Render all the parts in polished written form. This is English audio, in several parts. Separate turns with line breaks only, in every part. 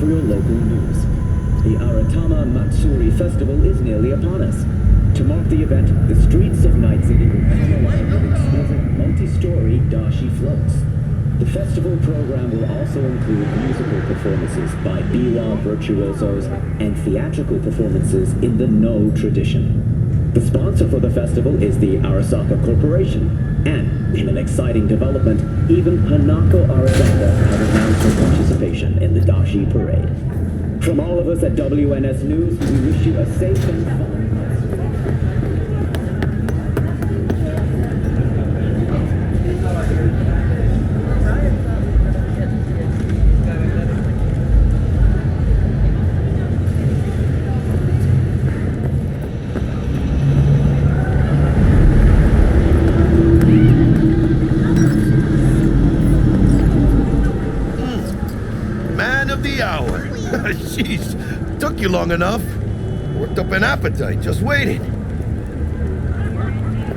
your local news. The Aratama Matsuri Festival is nearly upon us. To mark the event, the streets of Night City will come alive with exquisite multi-story dashi floats. The festival program will also include musical performances by biwa virtuosos and theatrical performances in the No tradition. The sponsor for the festival is the Arasaka Corporation, and in an exciting development, even Hanako Arasaka has announced her participation in the dashi parade. From all of us at WNS News, we wish you a safe and fun.
Jeez, took you long enough. Worked up an appetite, just waiting.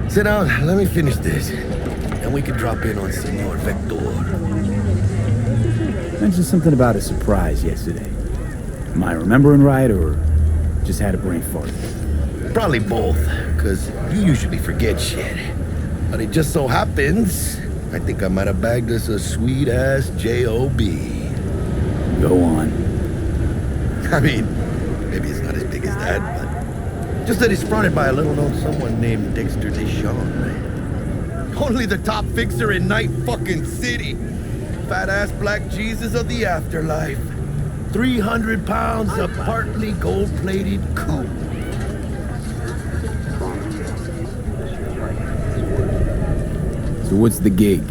Sit down, let me finish this. And we can drop in on Senor Vector.
Mentioned something about a surprise yesterday. Am I remembering right, or just had a brain fart?
Probably both, because you usually forget shit. But it just so happens, I think I might have bagged us a sweet-ass J.O.B.
Go on.
I mean, maybe it's not as big as that, but just that it's fronted by a little-known someone named Dexter Deshawn. Only the top fixer in Night fucking City. Fat-ass black Jesus of the afterlife. 300 pounds of partly gold-plated coup.
So what's the gig?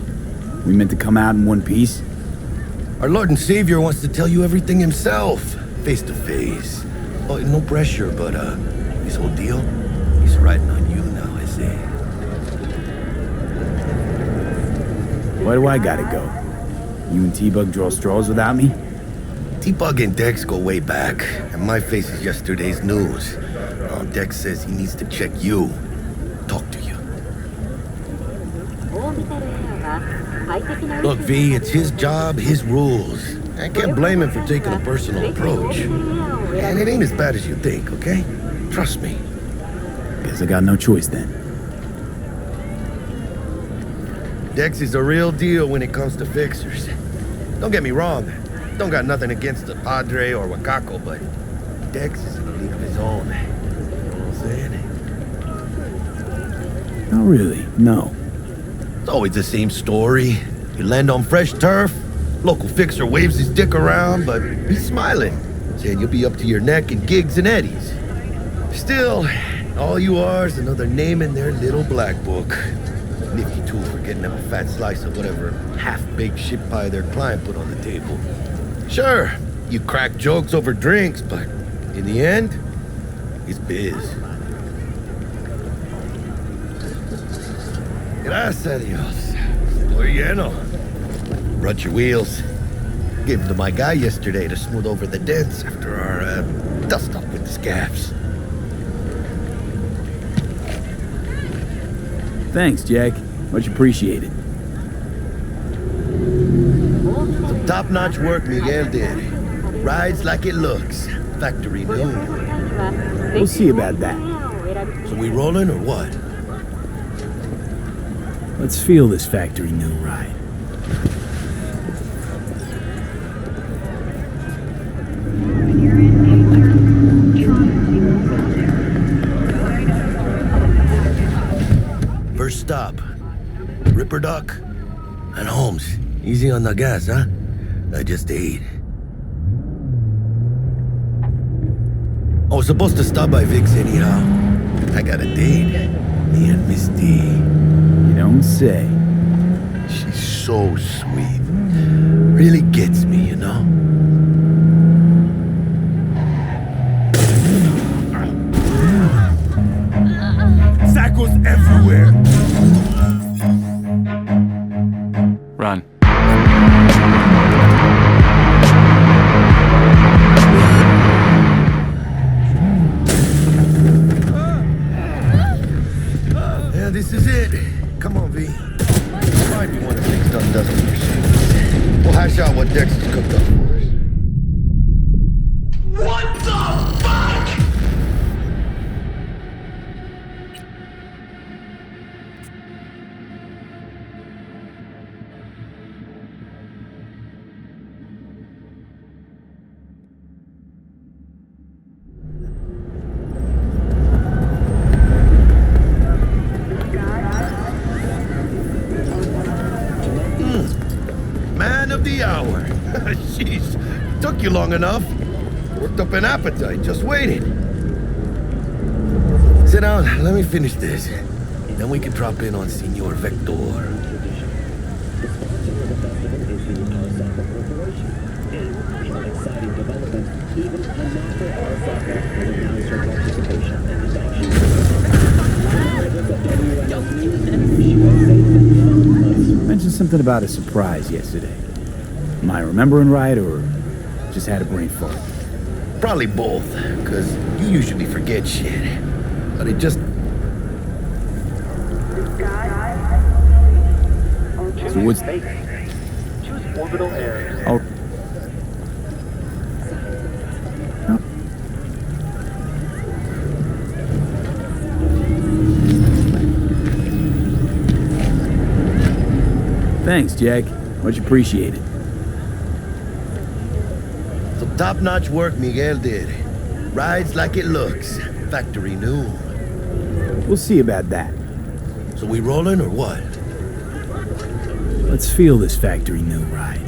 We meant to come out in one piece?
Our Lord and Savior wants to tell you everything himself, face to face. Oh, no pressure, but this whole deal, he's riding on you now, I say.
Why do I gotta go? You and T-Bug draw straws without me?
T-Bug and Dex go way back, and my face is yesterday's news. Dex says he needs to check you, talk to you. Look, V, it's his job, his rules. I can't blame him for taking a personal approach. And it ain't as bad as you think, okay? Trust me.
Guess I got no choice then.
Dex is a real deal when it comes to fixers. Don't get me wrong. Don't got nothing against the Padre or Wakako, but Dex is in a league of his own. You know what I'm saying?
Not really, no.
It's always the same story. You land on fresh turf, local fixer waves his dick around, but he's smiling, saying you'll be up to your neck in gigs and eddies. Still, all you are is another name in their little black book. Nifty tool for getting them a fat slice of whatever half-baked shit pie their client put on the table. Sure, you crack jokes over drinks, but in the end, it's biz. Gracias a Dios. Estoy lleno. Brought your wheels. Gave them to my guy yesterday to smooth over the dents after our dust-up with the scabs.
Thanks, Jack. Much appreciated.
Some top-notch work Miguel did. Rides like it looks. Factory new.
We'll see about that.
So we rolling or what?
Let's feel this factory new ride. First stop, Ripperdock and Holmes. Easy on the gas, huh? I just ate. I was supposed to stop by Vic's anyhow. I got a date. Me and Misty. You don't say.
She's so sweet. Really gets me, you know? Sackles everywhere.
Run.
Yeah, this is it. Come on, V. Might be one of things done doesn't your shit. We'll hash out what Dex has cooked up for us. you long enough. Worked up an appetite, just waiting. Sit down, let me finish this. Then we can drop in on Senor Vector.
Exciting development, even Hanaka Arasaka will announce her participation in the adoption.
Mentioned something about a surprise yesterday. Am I remembering right, or just had a brain fart?
Probably both, because you usually forget shit. But it just...
So what's...
Choose orbital area.
Oh. Thanks, Jack. Much appreciated.
Some top-notch work Miguel did. Rides like it looks. Factory new.
We'll see about that.
So we rolling or what?
Let's feel this factory new ride.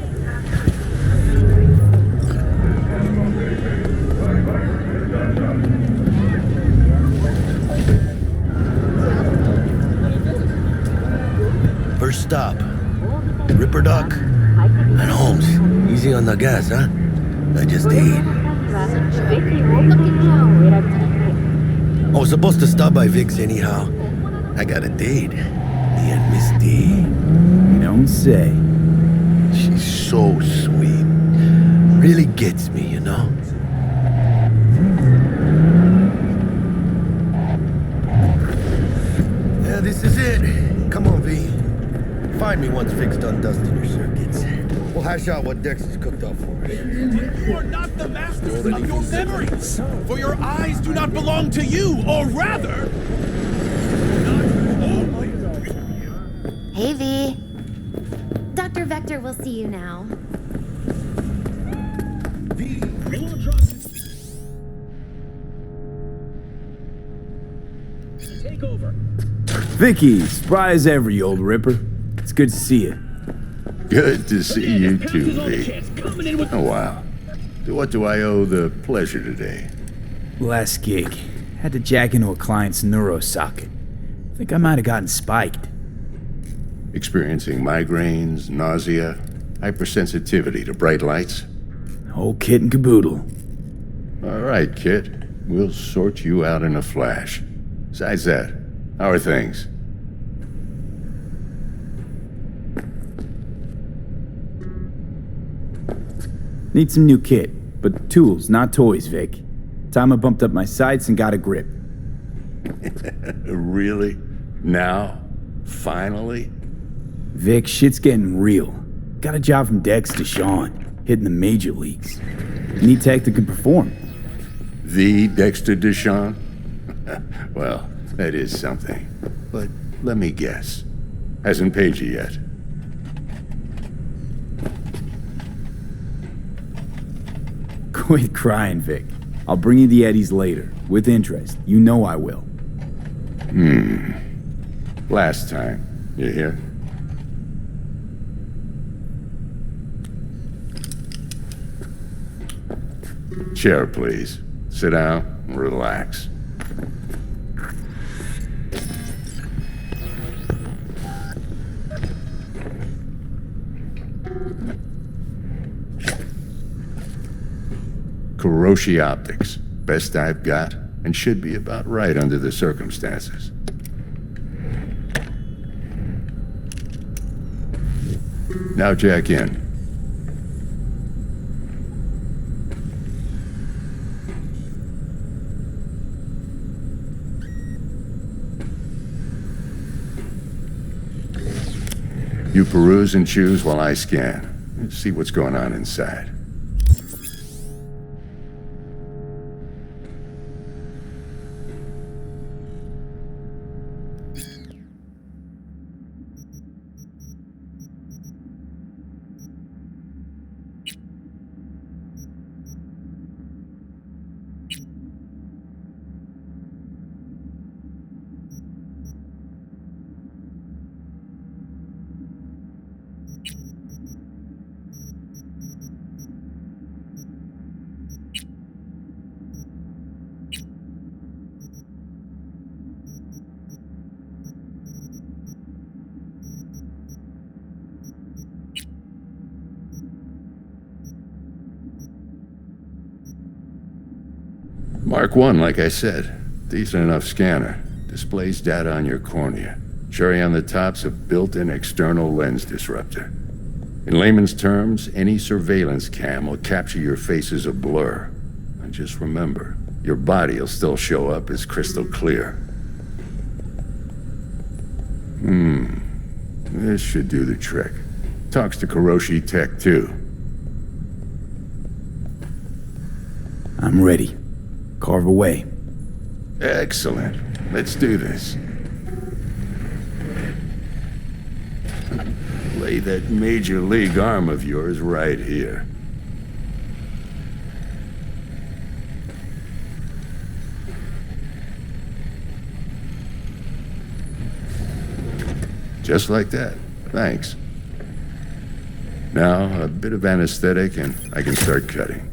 First stop. Ripper Duck and Holmes. Easy on the gas, huh? I just ate. I was supposed to stop by Vic's anyhow. I got a date. Me and Miss D.
You don't say.
She's so sweet. Really gets me, you know? Yeah, this is it. Come on, V. Find me once Vic's done dusting your circuits. We'll hash out what Dex has cooked up for us.
You are not the masters of your memories, for your eyes do not belong to you, or rather...
Hey, V. Dr. Vector will see you now.
Take over.
Vicky, surprise every old ripper. It's good to see you.
Good to see you too, V.
Coming in with
Oh, wow. To what do I owe the pleasure today?
Last gig. Had to jack into a client's neuro socket. Think I might have gotten spiked.
Experiencing migraines, nausea, hypersensitivity to bright lights?
Whole kit and caboodle.
All right, kid. We'll sort you out in a flash. Besides that, how are things?
Need some new kit, but tools, not toys, Vic. Time I bumped up my sights and got a grip.
Really? Now? Finally?
Vic, shit's getting real. Got a job from Dex to Sean, hitting the major leagues. Need tech that can perform.
The Dexter Deshawn? Well, that is something. But let me guess. Hasn't paid you yet.
Quit crying, Vic. I'll bring you the eddies later, with interest. You know I will.
Last time. You hear? Chair, please. Sit down and relax. Kuroshi Optics. Best I've got, and should be about right under the circumstances. Now jack in. You peruse and choose while I scan. Let's see what's going on inside. Mark 1, like I said. Decent enough scanner. Displays data on your cornea. Cherry on the top's a built-in external lens disruptor. In layman's terms, any surveillance cam will capture your face as a blur. And just remember, your body will still show up as crystal clear. This should do the trick. Talks to Kuroshi Tech, too.
I'm ready. Carve away.
Excellent. Let's do this. Lay that major league arm of yours right here. Just like that. Thanks. Now, a bit of anesthetic and I can start cutting.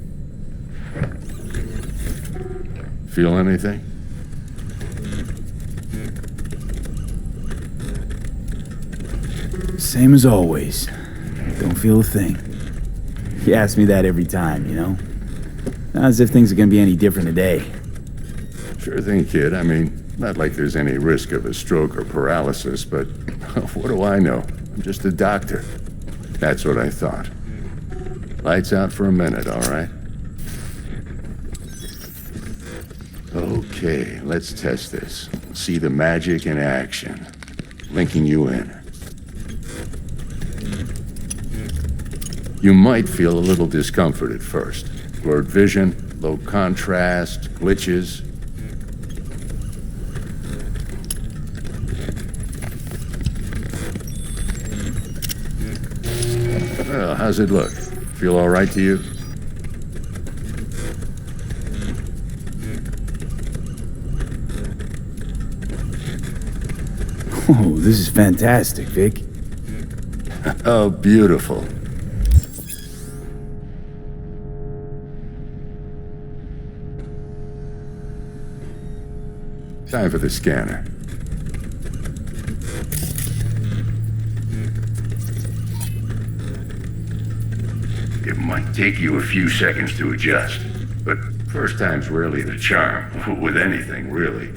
Feel anything?
Same as always. Don't feel a thing. You ask me that every time, you know? Not as if things are gonna be any different today.
Sure thing, kid. I mean, not like there's any risk of a stroke or paralysis, but what do I know? I'm just a doctor. That's what I thought. Lights out for a minute, all right? Okay, let's test this. See the magic in action. Linking you in. You might feel a little discomfort at first. Blurred vision, low contrast, glitches. Well, how's it look? Feel all right to you?
Oh, this is fantastic, Vic.
Oh, beautiful. Time for the scanner. It might take you a few seconds to adjust, but first time's rarely the charm, with anything, really.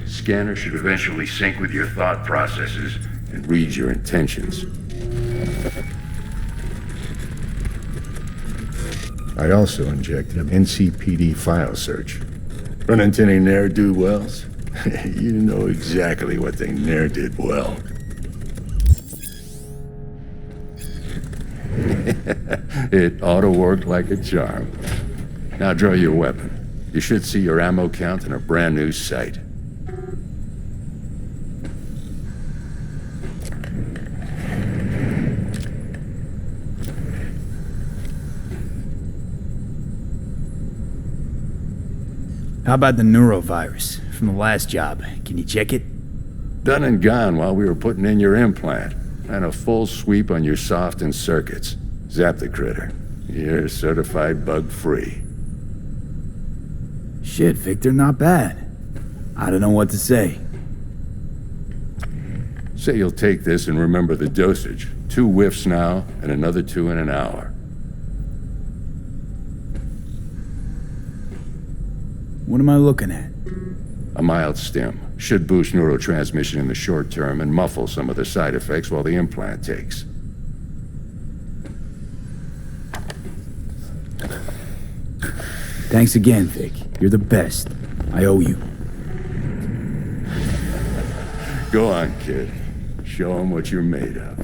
Scanner should eventually sync with your thought processes and read your intentions. I also injected an NCPD file search. Run into any ne'er-do-wells? You know exactly what they ne'er did well. It ought to work like a charm. Now draw your weapon. You should see your ammo count in a brand new sight.
How about the neurovirus from the last job? Can you check it?
Done and gone while we were putting in your implant. And a full sweep on your soft and circuits. Zap the critter. You're certified bug-free.
Shit, Victor, not bad. I don't know what to say.
Say you'll take this and remember the dosage. 2 whiffs now, and another 2 in an hour.
What am I looking at?
A mild stim. Should boost neurotransmission in the short term and muffle some of the side effects while the implant takes.
Thanks again, Vic. You're the best. I owe you.
Go on, kid. Show them what you're made of.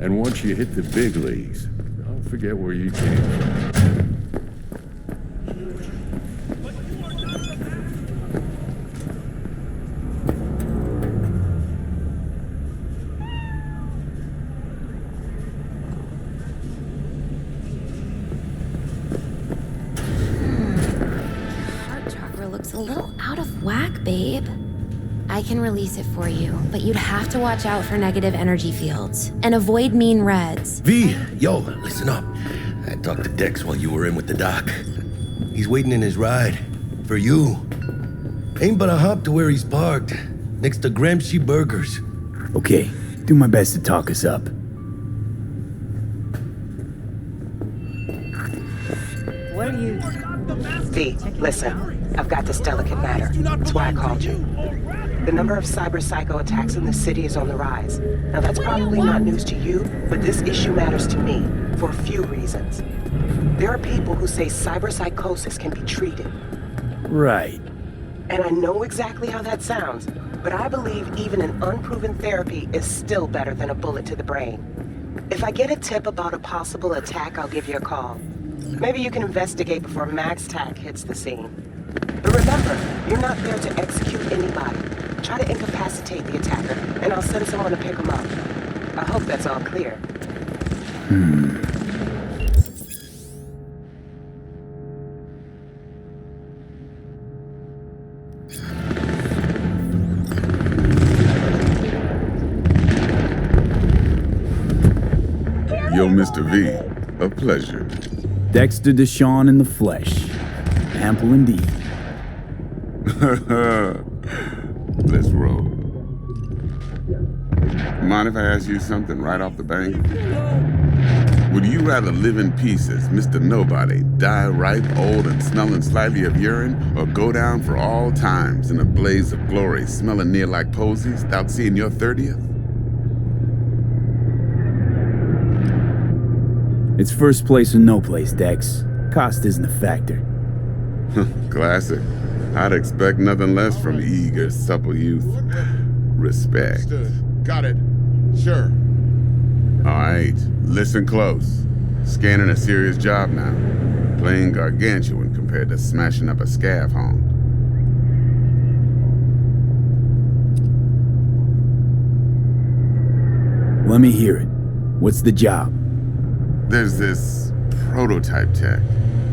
And once you hit the big leagues, don't forget where you came from.
A little out of whack, babe. I can release it for you, but you'd have to watch out for negative energy fields and avoid mean reds.
V, yo, listen up. I talked to Dex while you were in with the doc. He's waiting in his ride. For you. Ain't but a hop to where he's parked. Next to Gramsci Burgers.
Okay, do my best to talk us up.
What are you... V, listen. I've got this delicate matter. That's why I called you. The number of cyber psycho attacks in the city is on the rise. Now that's probably not news to you, but this issue matters to me for a few reasons. There are people who say cyber psychosis can be treated.
Right.
And I know exactly how that sounds, but I believe even an unproven therapy is still better than a bullet to the brain. If I get a tip about a possible attack, I'll give you a call. Maybe you can investigate before Max Tack hits the scene. But remember, you're not there to execute anybody. Try to incapacitate the attacker, and I'll send someone to pick him up. I hope that's all clear.
Yo, Mr. V, a pleasure.
Dexter Deshawn in the flesh. Ample indeed.
Let's roll. Mind if I ask you something right off the bank? Would you rather live in pieces, Mr. Nobody, die ripe, old, and smelling slightly of urine, or go down for all times in a blaze of glory, smelling near like posies, without seeing your 30th?
It's first place or no place, Dex. Cost isn't a factor.
Classic. I'd expect nothing less from eager, supple youth. Respect.
Understood. Got it. Sure.
All right, listen close. Scanning a serious job now. Playing gargantuan compared to smashing up a scav home.
Let me hear it. What's the job?
There's this prototype tech.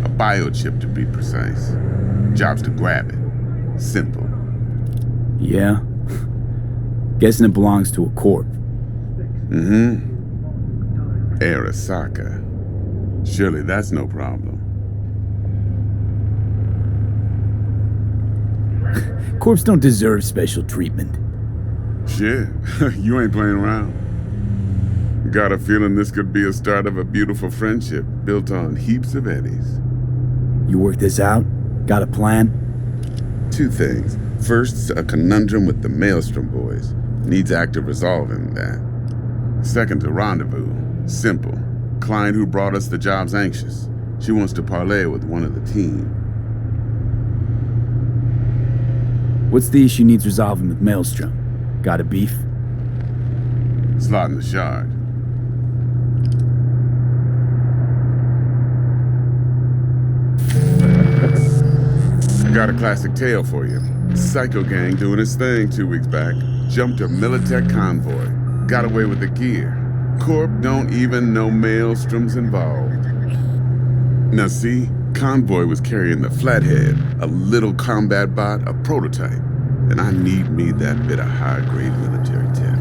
A biochip to be precise. Job's to grab it. Simple.
Yeah? Guessing it belongs to a corp.
Mm-hmm. Arasaka. Surely that's no problem.
Corps don't deserve special treatment.
Shit, you ain't playing around. Got a feeling this could be a start of a beautiful friendship built on heaps of eddies.
You work this out? Got a plan?
Two things. First, a conundrum with the Maelstrom boys. Needs active resolving that. Second, a rendezvous. Simple. Client who brought us the job's anxious. She wants to parlay with one of the team.
What's the issue needs resolving with Maelstrom? Got a beef?
Slot in the shard. I got a classic tale for you. Psycho gang doing its thing 2 weeks back. Jumped a Militech convoy. Got away with the gear. Corp don't even know Maelstrom's involved. Now see, convoy was carrying the Flathead, a little combat bot, a prototype. And I need me that bit of high-grade military tech.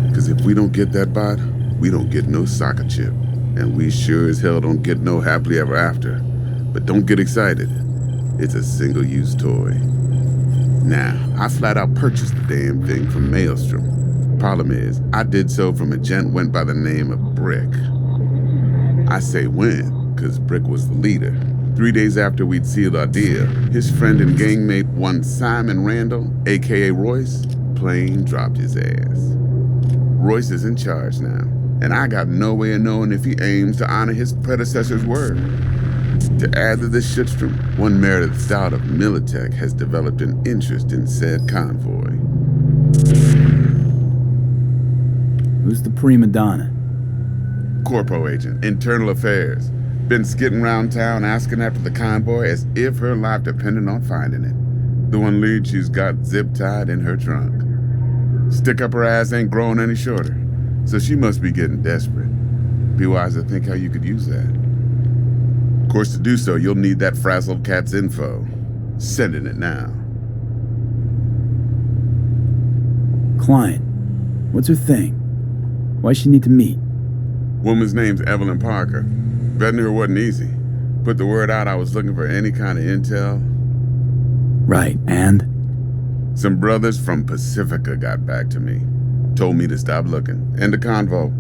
Because if we don't get that bot, we don't get no soccer chip. And we sure as hell don't get no happily ever after. But don't get excited. It's a single-use toy. Now, I flat out purchased the damn thing from Maelstrom. Problem is, I did so from a gent went by the name of Brick. I say when, because Brick was the leader. 3 days after we'd sealed our deal, his friend and gangmate, one Simon Randall, aka Royce, plain dropped his ass. Royce is in charge now, and I got no way of knowing if he aims to honor his predecessor's word. To add to this shitstrom, one Meredith Stout of Militech has developed an interest in said convoy.
Who's the prima donna?
Corpo agent, internal affairs. Been skidding around town asking after the convoy as if her life depended on finding it. The one lead she's got zip-tied in her trunk. Stick up her ass ain't growing any shorter, so she must be getting desperate. Be wise to think how you could use that. Of course, to do so, you'll need that frazzled cat's info. Sending it now.
Client. What's her thing? Why's she need to meet?
Woman's name's Evelyn Parker. Betting her wasn't easy. Put the word out I was looking for any kind of intel.
Right, and?
Some brothers from Pacifica got back to me. Told me to stop looking. End of convo.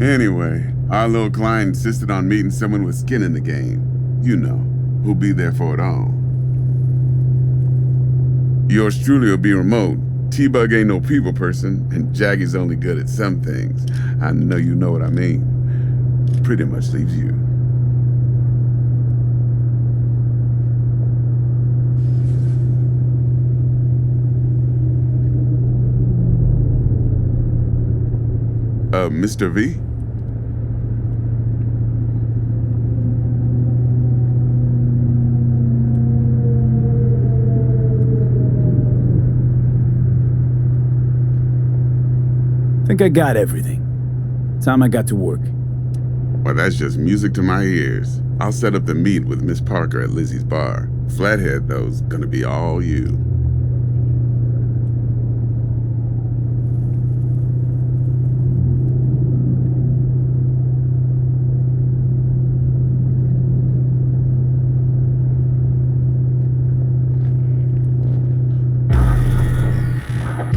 Anyway, Our little client insisted on meeting someone with skin in the game. You know, who'll be there for it all. Yours truly will be remote. T-Bug ain't no people person, and Jaggy's only good at some things. I know you know what I mean. Pretty much leaves you. Mr. V?
Think I got everything. Time I got to work.
Well, that's just music to my ears. I'll set up the meet with Miss Parker at Lizzie's bar. Flathead, though's gonna be all you.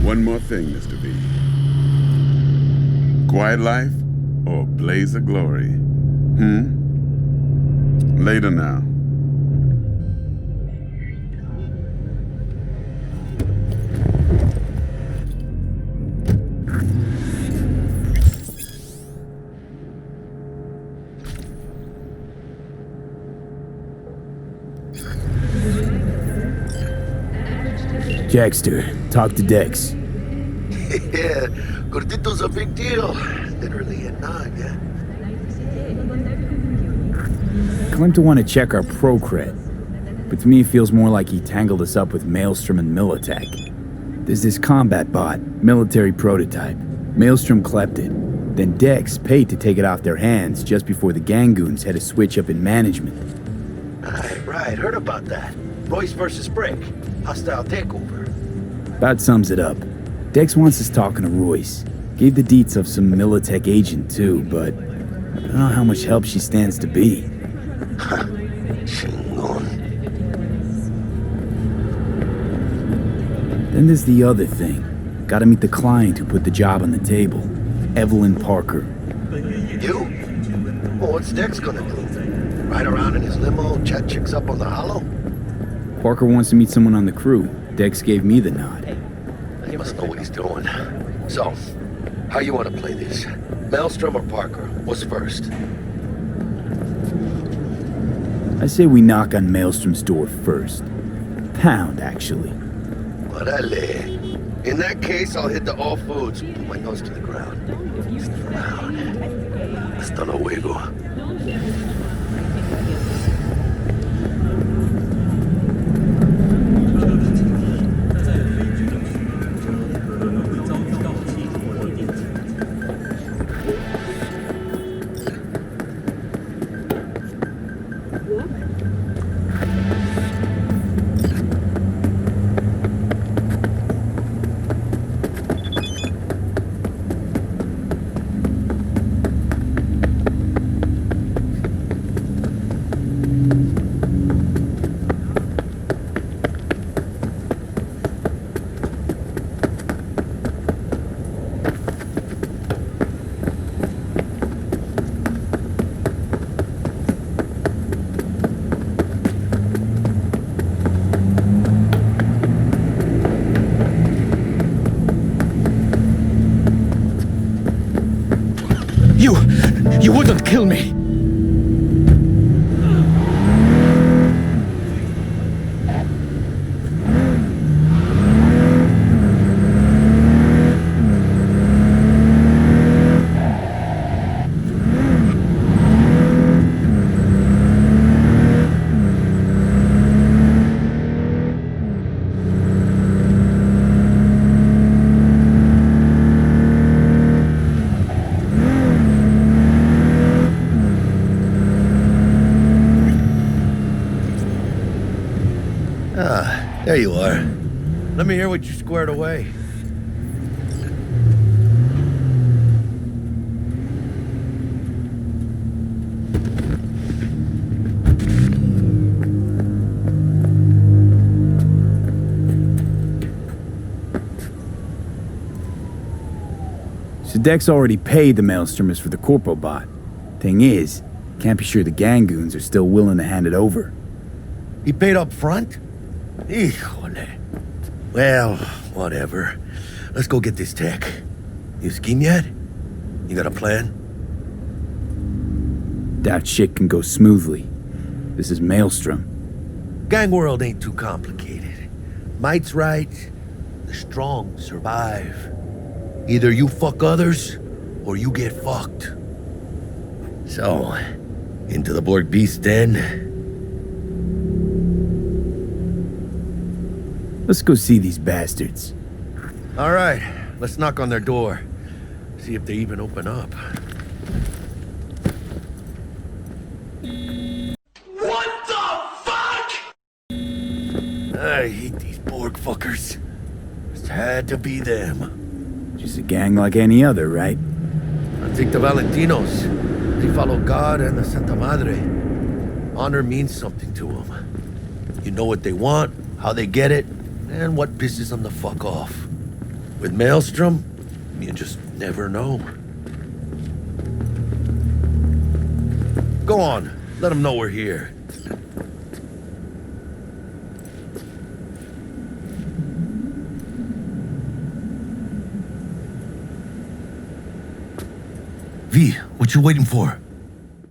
One more thing, Mr. V. Quiet life or blaze of glory? Later now.
Jackster, talk to Dex.
Yeah, Gordito's a big deal. Literally a naga.
Claimed to want to check our pro cred, but to me it feels more like he tangled us up with Maelstrom and Militech. There's this combat bot, military prototype. Maelstrom clept it. Then Dex paid to take it off their hands just before the Gangoons had a switch up in management.
Right, heard about that. Royce versus Brick. Hostile takeover.
About sums it up. Dex wants us talking to Royce. Gave the deets of some Militech agent too, but I don't know how much help she stands to be.
Chingon.
Then there's the other thing. Gotta meet the client who put the job on the table. Evelyn Parker.
You? Well, what's Dex gonna do? Ride around in his limo, chat chicks up on the hollow?
Parker wants to meet someone on the crew. Dex gave me the nod.
He must know what he's doing. So, how you want to play this? Maelstrom or Parker? What's first?
I say we knock on Maelstrom's door first. Pound, actually.
Orale. In that case, I'll hit the all foods. Put my nose to the ground. Hasta luego.
You wouldn't kill me!
There you are. Let me hear what you squared away.
So Dex already paid the Maelstromers for the Corpo bot. Thing is, can't be sure the gang goons are still willing to hand it over.
He paid up front? Híjole. Well, whatever. Let's go get this tech. You scheme yet? You got a plan?
That shit can go smoothly. This is Maelstrom.
Gang world ain't too complicated. Might's right. The strong survive. Either you fuck others, or you get fucked. So, into the Borg Beast den?
Let's go see these bastards.
All right, let's knock on their door. See if they even open up.
What the fuck?
I hate these Borg fuckers. Just had to be them.
Just a gang like any other, right?
I think the Valentinos. They follow God and the Santa Madre. Honor means something to them. You know what they want, how they get it, and what pisses them the fuck off. With Maelstrom, you just never know. Go on, let them know we're here. V, what you waiting for?